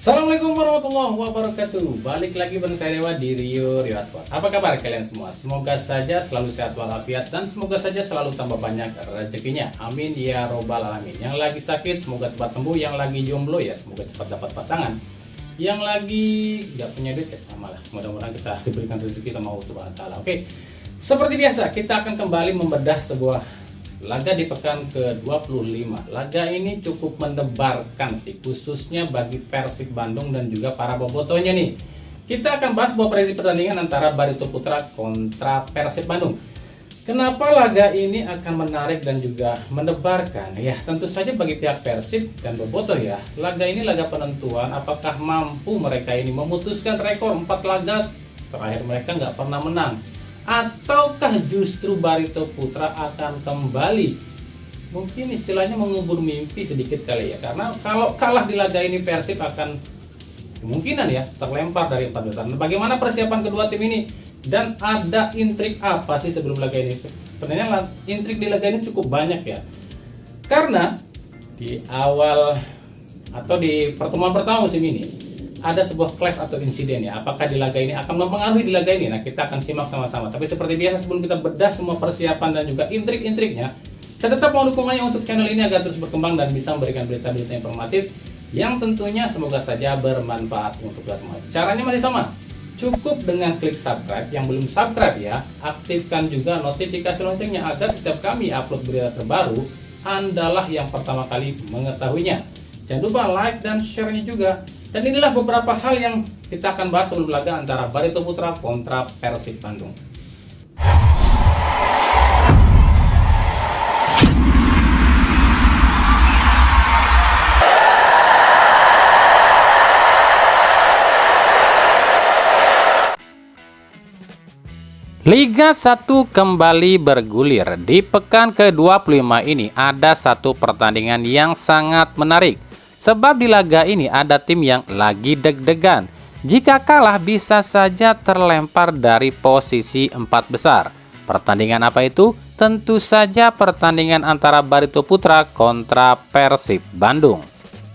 Assalamualaikum warahmatullahi wabarakatuh. Balik lagi bareng saya Dewa di Rio Sport. Apa kabar kalian semua? Semoga saja selalu sehat walafiat dan semoga saja selalu tambah banyak rezekinya. Amin ya robbal alamin. Yang lagi sakit semoga cepat sembuh. Yang lagi jomblo ya semoga cepat dapat pasangan. Yang lagi gak punya duit ya sama lah. Mudah-mudahan kita diberikan rezeki sama Allah Subhanahu wa taala. Oke. Seperti biasa kita akan kembali membedah sebuah laga di pekan ke-25. Laga ini cukup mendebarkan sih, khususnya bagi Persib Bandung dan juga para bobotohnya nih. Kita akan bahas sebuah prediksi pertandingan antara Barito Putra kontra Persib Bandung. Kenapa laga ini akan menarik dan juga mendebarkan? Ya tentu saja bagi pihak Persib dan bobotoh ya. Laga ini laga penentuan apakah mampu mereka ini memutuskan rekor 4 laga terakhir mereka nggak pernah menang. Ataukah justru Barito Putra akan kembali mungkin istilahnya mengubur mimpi sedikit kali ya, karena kalau kalah di laga ini Persib akan kemungkinan ya terlempar dari 4 besar. Bagaimana persiapan kedua tim ini dan ada intrik apa sih sebelum laga ini? Sebenarnya intrik di laga ini cukup banyak ya, karena di awal atau di pertemuan pertama musim ini ada sebuah clash atau insiden ya. Apakah di laga ini akan mempengaruhi di laga ini? Nah, kita akan simak sama-sama. Tapi seperti biasa sebelum kita bedah semua persiapan dan juga intrik-intriknya, saya tetap mohon dukungannya untuk channel ini agar terus berkembang dan bisa memberikan berita-berita informatif yang tentunya semoga saja bermanfaat untuk kita semua. Caranya masih sama. Cukup dengan klik subscribe. Yang belum subscribe ya, aktifkan juga notifikasi loncengnya agar setiap kami upload berita terbaru, Andalah yang pertama kali mengetahuinya. Jangan lupa like dan share-nya juga. Dan inilah beberapa hal yang kita akan bahas sebelum laga antara Barito Putra kontra Persib Bandung. Liga 1 kembali bergulir. Di pekan ke-25 ini ada satu pertandingan yang sangat menarik. Sebab di laga ini ada tim yang lagi deg-degan. Jika kalah bisa saja terlempar dari posisi 4 besar. Pertandingan apa itu? Tentu saja pertandingan antara Barito Putra kontra Persib Bandung.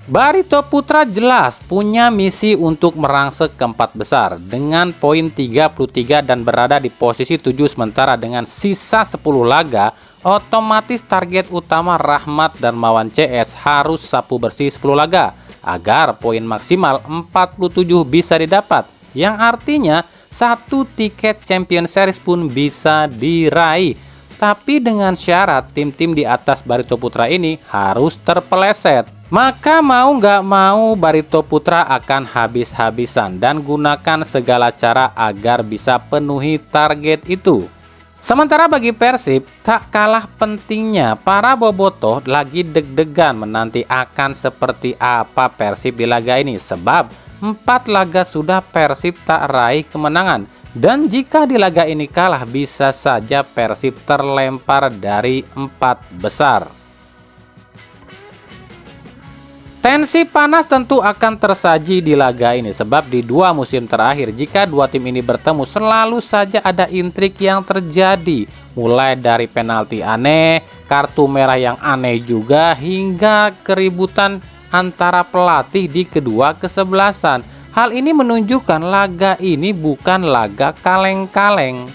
Barito Putra jelas punya misi untuk merangsek ke 4 besar dengan poin 33 dan berada di posisi 7, sementara dengan sisa 10 laga otomatis target utama Rahmat dan Mawan CS harus sapu bersih 10 laga agar poin maksimal 47 bisa didapat, yang artinya 1 tiket Champion Series pun bisa diraih. Tapi dengan syarat tim-tim di atas Barito Putra ini harus terpeleset. Maka mau nggak mau Barito Putra akan habis-habisan dan gunakan segala cara agar bisa penuhi target itu. Sementara bagi Persib, tak kalah pentingnya para bobotoh lagi deg-degan menanti akan seperti apa Persib di laga ini. Sebab 4 laga sudah Persib tak raih kemenangan. Dan jika di laga ini kalah bisa saja Persib terlempar dari 4 besar. Tensi panas tentu akan tersaji di laga ini sebab di 2 musim terakhir jika 2 tim ini bertemu selalu saja ada intrik yang terjadi, mulai dari penalti aneh, kartu merah yang aneh juga, hingga keributan antara pelatih di kedua kesebelasan. Hal ini menunjukkan laga ini bukan laga kaleng-kaleng.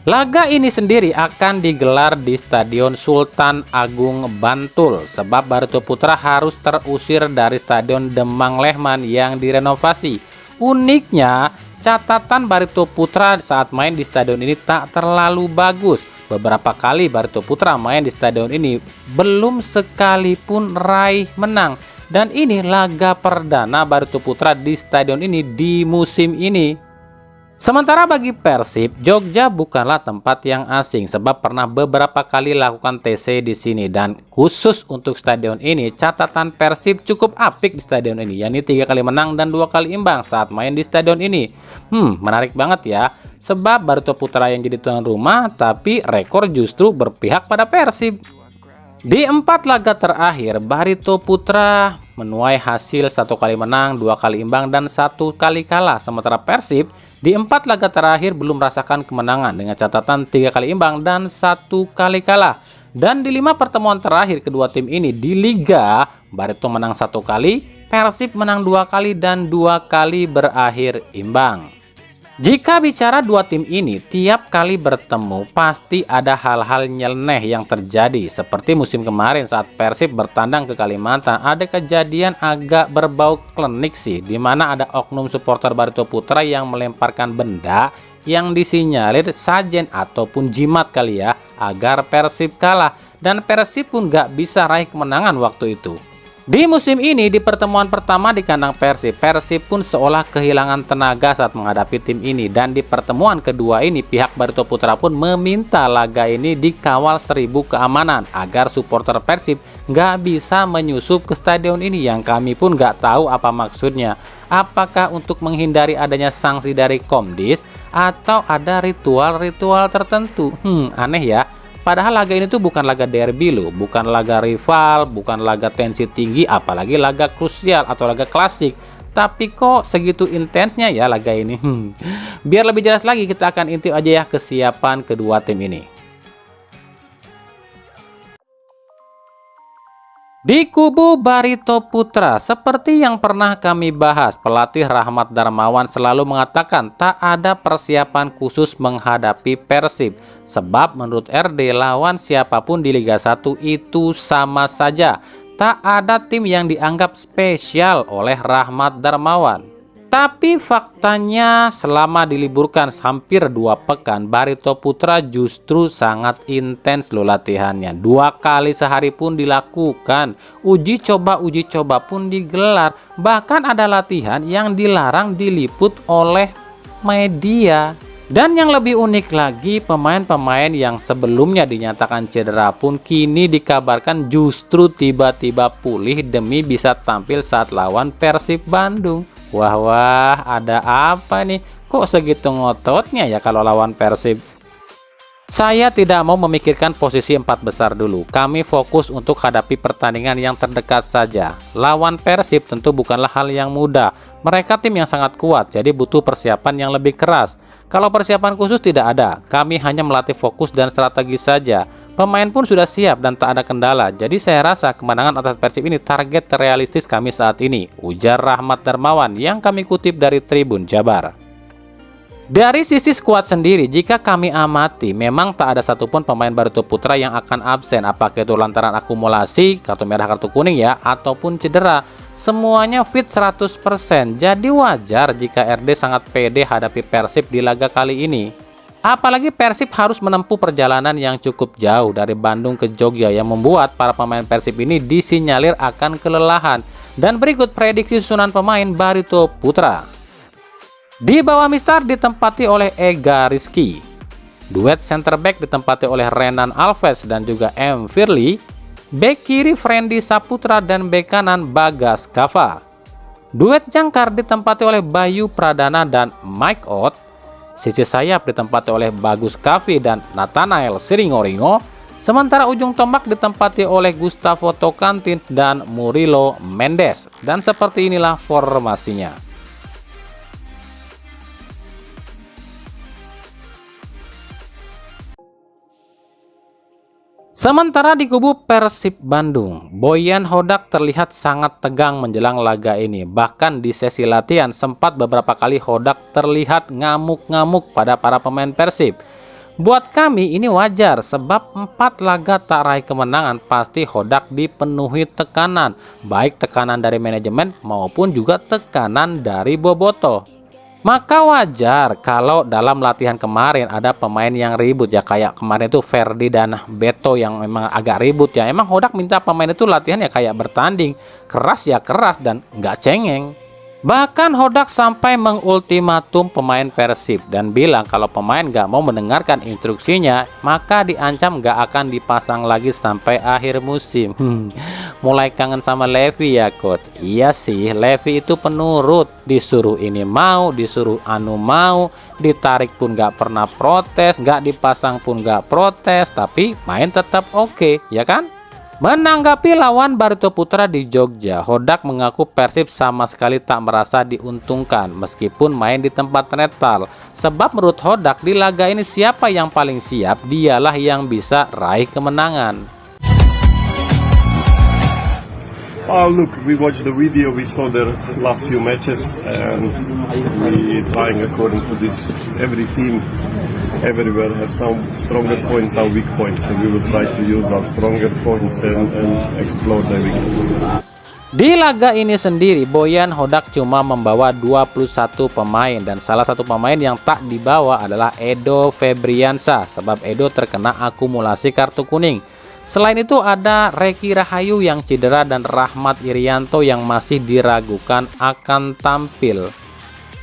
Laga ini sendiri akan digelar di Stadion Sultan Agung Bantul sebab Barito Putra harus terusir dari Stadion Demang Lehman yang direnovasi. Uniknya, catatan Barito Putra saat main di stadion ini tak terlalu bagus. Beberapa kali Barito Putra main di stadion ini belum sekalipun raih menang. Dan ini laga perdana Barito Putra di stadion ini di musim ini. Sementara bagi Persib, Jogja bukanlah tempat yang asing sebab pernah beberapa kali lakukan TC di sini, dan khusus untuk stadion ini catatan Persib cukup apik di stadion ini, yakni 3 kali menang dan 2 kali imbang saat main di stadion ini. Menarik banget ya, sebab Barito Putra yang jadi tuan rumah tapi rekor justru berpihak pada Persib. Di 4 laga terakhir Barito Putra menuai hasil 1 kali menang, 2 kali imbang dan 1 kali kalah, sementara Persib di 4 laga terakhir belum merasakan kemenangan dengan catatan 3 kali imbang dan 1 kali kalah. Dan di 5 pertemuan terakhir kedua tim ini di Liga, Barito menang 1 kali, Persib menang 2 kali dan 2 kali berakhir imbang. Jika bicara dua tim ini, tiap kali bertemu pasti ada hal-hal nyeleneh yang terjadi. Seperti musim kemarin saat Persib bertandang ke Kalimantan, ada kejadian agak berbau klinik sih, di mana ada oknum supporter Barito Putra yang melemparkan benda yang disinyalir sajen ataupun jimat kali ya, agar Persib kalah. Dan Persib pun gak bisa raih kemenangan waktu itu. Di musim ini, di pertemuan pertama di kandang Persib, Persib pun seolah kehilangan tenaga saat menghadapi tim ini. Dan di pertemuan kedua ini, pihak Barito Putra pun meminta laga ini dikawal 1000 keamanan agar supporter Persib nggak bisa menyusup ke stadion ini, yang kami pun nggak tahu apa maksudnya. Apakah untuk menghindari adanya sanksi dari Komdis atau ada ritual-ritual tertentu? Aneh ya. Padahal laga ini tuh bukan laga derby loh, bukan laga rival, bukan laga tensi tinggi, apalagi laga krusial atau laga klasik. Tapi kok segitu intensnya ya laga ini? Biar lebih jelas lagi, kita akan intip aja ya kesiapan kedua tim ini. Di kubu Barito Putra, seperti yang pernah kami bahas, pelatih Rahmat Darmawan selalu mengatakan tak ada persiapan khusus menghadapi Persib. Sebab menurut RD, lawan siapapun di Liga 1 itu sama saja. Tak ada tim yang dianggap spesial oleh Rahmat Darmawan. Tapi faktanya selama diliburkan hampir 2 pekan, Barito Putra justru sangat intens loh latihannya. 2 kali sehari pun dilakukan. Uji coba pun digelar. Bahkan ada latihan yang dilarang diliput oleh media. Dan yang lebih unik lagi, pemain-pemain yang sebelumnya dinyatakan cedera pun kini dikabarkan justru tiba-tiba pulih demi bisa tampil saat lawan Persib Bandung. Wah, ada apa nih? Kok segitu ngototnya ya kalau lawan Persib? Saya tidak mau memikirkan posisi 4 besar dulu. Kami fokus untuk hadapi pertandingan yang terdekat saja. Lawan Persib tentu bukanlah hal yang mudah. Mereka tim yang sangat kuat, jadi butuh persiapan yang lebih keras. Kalau persiapan khusus tidak ada, kami hanya melatih fokus dan strategi saja. Pemain pun sudah siap dan tak ada kendala. Jadi saya rasa kemenangan atas Persib ini target terrealistis kami saat ini, ujar Rahmat Darmawan yang kami kutip dari Tribun Jabar. Dari sisi skuad sendiri, jika kami amati, memang tak ada satupun pemain Barito Putra yang akan absen, apakah itu lantaran akumulasi, kartu merah kartu kuning ya, ataupun cedera. Semuanya fit 100%, jadi wajar jika RD sangat pede hadapi Persib di laga kali ini. Apalagi Persib harus menempuh perjalanan yang cukup jauh dari Bandung ke Jogja yang membuat para pemain Persib ini disinyalir akan kelelahan. Dan berikut prediksi susunan pemain Barito Putra. Di bawah Mistar ditempati oleh Ega Rizky. Duet center back ditempati oleh Renan Alves dan juga M. Firly. Bek kiri Friendly Saputra dan bek kanan Bagas Kava. Duet jangkar ditempati oleh Bayu Pradana dan Mike Ott. Sisi sayap ditempati oleh Bagus Kavi dan Nathanael Siringoringo. Sementara ujung tombak ditempati oleh Gustavo Tokantin dan Murilo Mendes. Dan seperti inilah formasinya. Sementara di kubu Persib Bandung, Boyan Hodak terlihat sangat tegang menjelang laga ini. Bahkan di sesi latihan sempat beberapa kali Hodak terlihat ngamuk-ngamuk pada para pemain Persib. Buat kami ini wajar, sebab 4 laga tak raih kemenangan pasti Hodak dipenuhi tekanan. Baik tekanan dari manajemen maupun juga tekanan dari Boboto. Maka wajar kalau dalam latihan kemarin ada pemain yang ribut ya, kayak kemarin itu Ferdi dan Beto yang memang agak ribut ya. Emang Hodak minta pemain itu latihan ya kayak bertanding, keras ya keras dan nggak cengeng. Bahkan Hodak sampai mengultimatum pemain Persib dan bilang kalau pemain nggak mau mendengarkan instruksinya maka diancam nggak akan dipasang lagi sampai akhir musim. Mulai kangen sama Levi ya coach. Iya sih, Levi itu penurut, disuruh ini mau, disuruh anu mau, ditarik pun nggak pernah protes, nggak dipasang pun nggak protes, tapi main tetap oke, ya kan? Menanggapi lawan Barito Putra di Jogja, Hodak mengaku Persib sama sekali tak merasa diuntungkan meskipun main di tempat netral. Sebab menurut Hodak di laga ini siapa yang paling siap, dialah yang bisa raih kemenangan. Oh, look, we watched the video, we saw their last few matches, and we trying according to this. Every team, everywhere have some stronger points, some weak points, so we will try to use our stronger points and explore the weakness. Di laga ini sendiri, Boyan Hodak cuma membawa 21 pemain dan salah satu pemain yang tak dibawa adalah Edo Febriansyah sebab Edo terkena akumulasi kartu kuning. Selain itu ada Reki Rahayu yang cedera dan Rahmat Irianto yang masih diragukan akan tampil.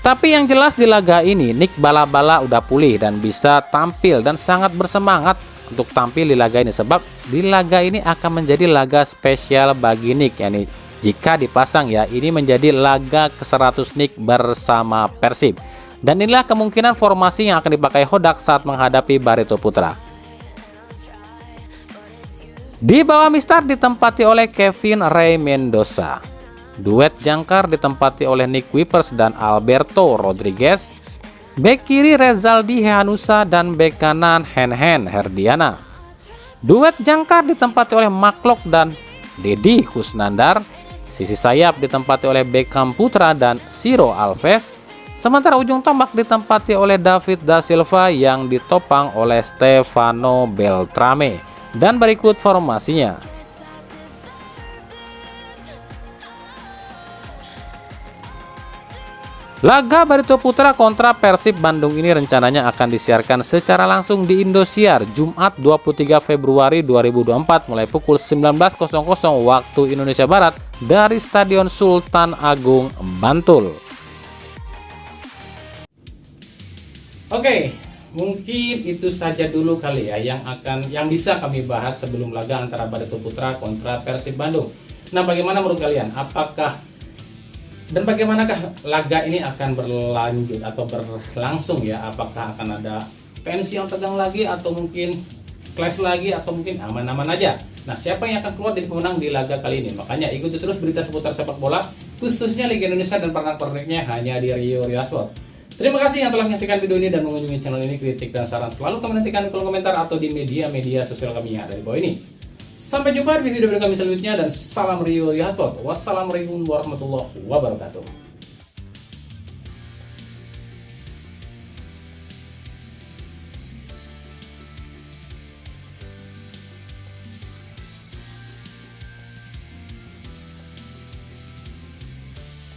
Tapi yang jelas di laga ini Nick Balabala udah pulih dan bisa tampil dan sangat bersemangat untuk tampil di laga ini sebab di laga ini akan menjadi laga spesial bagi Nick, yakni jika dipasang ya, ini menjadi laga ke-100 Nick bersama Persib. Dan inilah kemungkinan formasi yang akan dipakai Hodak saat menghadapi Barito Putra. Di bawah Mistar ditempati oleh Kevin Ray Mendoza. Duet jangkar ditempati oleh Nick Wipers dan Alberto Rodriguez. Bek kiri Rezaldi Hehanusa dan bek kanan Hen Herdiana. Duet jangkar ditempati oleh Maklok dan Dedi Kusnandar. Sisi sayap ditempati oleh Beckham Putra dan Ciro Alves. Sementara ujung tombak ditempati oleh David da Silva yang ditopang oleh Stefano Beltrame. Dan berikut formasinya. Laga Barito Putra kontra Persib Bandung ini rencananya akan disiarkan secara langsung di Indosiar Jumat 23 Februari 2024 mulai pukul 19.00 waktu Indonesia Barat dari Stadion Sultan Agung, Bantul. Oke, mungkin itu saja dulu kali ya yang bisa kami bahas sebelum laga antara Barito Putra kontra Persib Bandung. Nah, bagaimana menurut kalian? Bagaimanakah laga ini akan berlanjut atau berlangsung ya? Apakah akan ada tensi yang tegang lagi atau mungkin clash lagi atau mungkin aman-aman aja? Nah, siapa yang akan keluar jadi pemenang di laga kali ini? Makanya ikuti terus berita seputar sepak bola khususnya Liga Indonesia dan pernak-perniknya hanya di Rio Sport. Terima kasih yang telah menyaksikan video ini dan mengunjungi channel ini. Kritik dan saran selalu kami nantikan di kolom komentar atau di media sosial kami yang ada di bawah ini. Sampai jumpa di video kami selanjutnya dan salam Rio Sport. Wassalamualaikum warahmatullahi wabarakatuh.